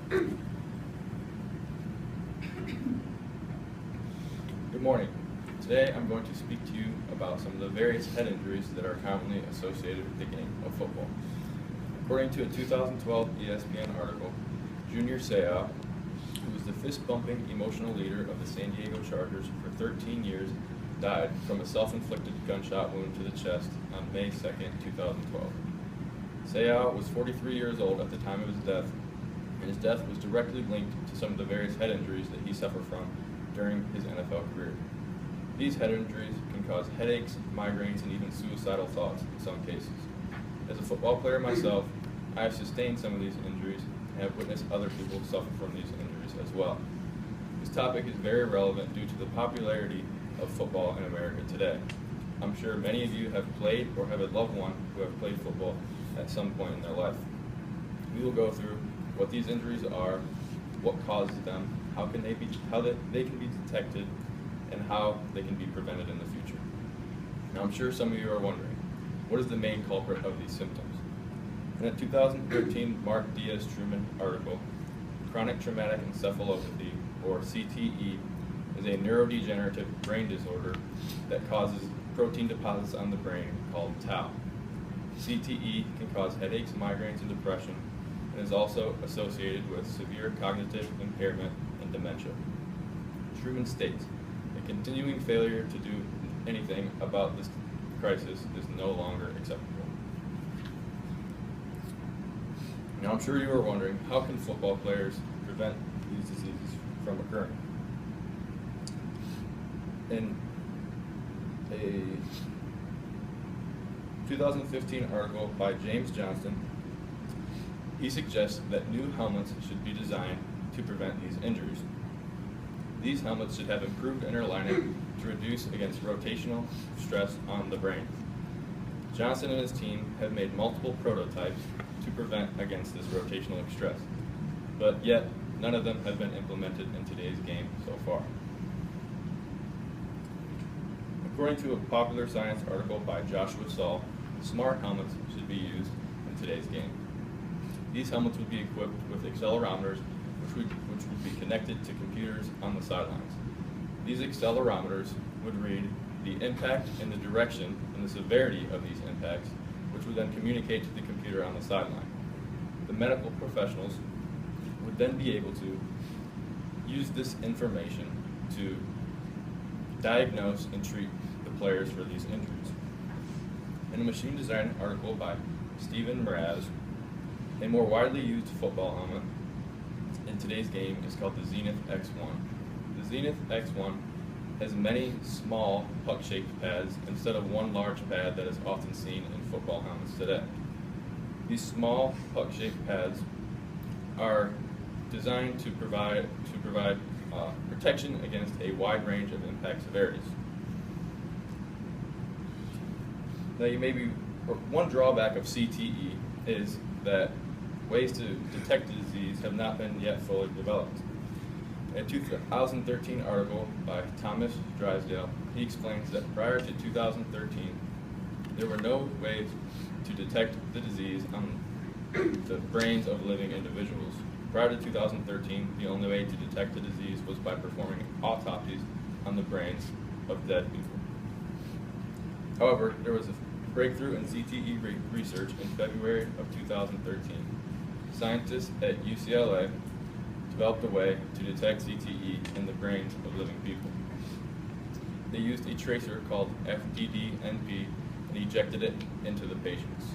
Good morning. Today I'm going to speak to you about some of the various head injuries that are commonly associated with the game of football. According to a 2012 ESPN article, Junior Seau, who was the fist-bumping emotional leader of the San Diego Chargers for 13 years, died from a self-inflicted gunshot wound to the chest on May 2, 2012. Seau was 43 years old at the time of his death, and his death was directly linked to some of the various head injuries that he suffered from during his NFL career. These head injuries can cause headaches, migraines, and even suicidal thoughts in some cases. As a football player myself, I have sustained some of these injuries and have witnessed other people suffer from these injuries as well. This topic is very relevant due to the popularity of football in America today. I'm sure many of you have played or have a loved one who have played football at some point in their life. We will go through what these injuries are, what causes them, how they can be detected, and how they can be prevented in the future. Now, I'm sure some of you are wondering, what is the main culprit of these symptoms? In a 2013 Mark Diaz Truman article, chronic traumatic encephalopathy, or CTE, is a neurodegenerative brain disorder that causes protein deposits on the brain called tau. CTE can cause headaches, migraines, and depression, and is also associated with severe cognitive impairment and dementia. Truman states, "A continuing failure to do anything about this crisis is no longer acceptable." Now, I'm sure you are wondering, how can football players prevent these diseases from occurring? In a 2015 article by James Johnston, he suggests that new helmets should be designed to prevent these injuries. These helmets should have improved inner lining to reduce against rotational stress on the brain. Johnson and his team have made multiple prototypes to prevent against this rotational stress, but yet none of them have been implemented in today's game so far. According to a Popular Science article by Joshua Saul, smart helmets should be used in today's game. These helmets would be equipped with accelerometers, which would be connected to computers on the sidelines. These accelerometers would read the impact and the direction and the severity of these impacts, which would then communicate to the computer on the sideline. The medical professionals would then be able to use this information to diagnose and treat the players for these injuries. In a machine design article by Stephen Mraz, a more widely used football helmet in today's game is called the Zenith X1. The Zenith X1 has many small puck-shaped pads instead of one large pad that is often seen in football helmets today. These small puck-shaped pads are designed to provide protection against a wide range of impact severities. Now, one drawback of CTE is that ways to detect the disease have not been yet fully developed. In a 2013 article by Thomas Drysdale, he explains that prior to 2013, there were no ways to detect the disease on the brains of living individuals. Prior to 2013, the only way to detect the disease was by performing autopsies on the brains of dead people. However, there was a breakthrough in CTE research in February of 2013. Scientists at UCLA developed a way to detect CTE in the brains of living people. They used a tracer called FDD-NP and ejected it into the patients.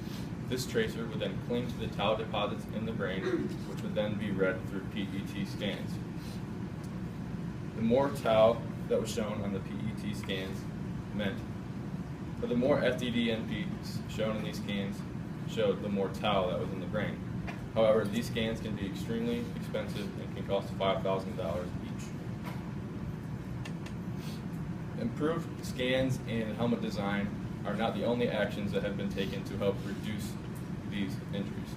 This tracer would then cling to the tau deposits in the brain, which would then be read through PET scans. The more tau that was shown on the PET scans meant, or the more FDD-NP shown in these scans showed the more tau that was in the brain. However, these scans can be extremely expensive and can cost $5,000 each. Improved scans and helmet design are not the only actions that have been taken to help reduce these injuries.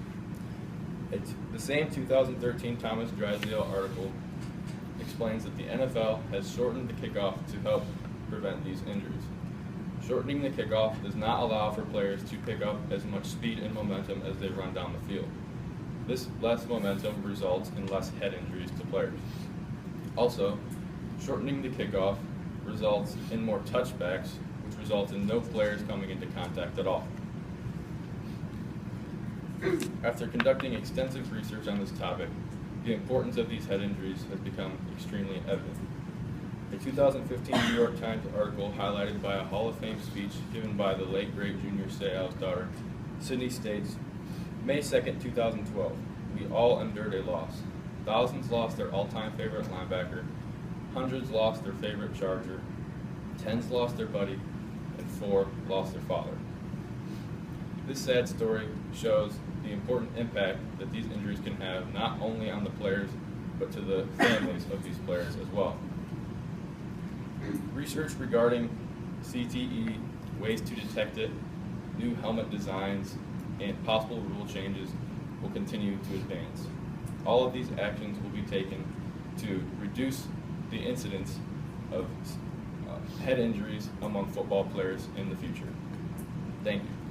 The same 2013 Thomas Drysdale article explains that the NFL has shortened the kickoff to help prevent these injuries. Shortening the kickoff does not allow for players to pick up as much speed and momentum as they run down the field. This less momentum results in less head injuries to players. Also, shortening the kickoff results in more touchbacks, which results in no players coming into contact at all. After conducting extensive research on this topic, the importance of these head injuries has become extremely evident. A 2015 New York Times article highlighted by a Hall of Fame speech given by the late great Junior Seau's daughter, Sydney, states, May 2nd, 2012, we all endured a loss. Thousands lost their all-time favorite linebacker, hundreds lost their favorite Charger, tens lost their buddy, and 4 lost their father. This sad story shows the important impact that these injuries can have not only on the players, but to the families of these players as well. Research regarding CTE, ways to detect it, new helmet designs, and possible rule changes will continue to advance. All of these actions will be taken to reduce the incidence of head injuries among football players in the future. Thank you.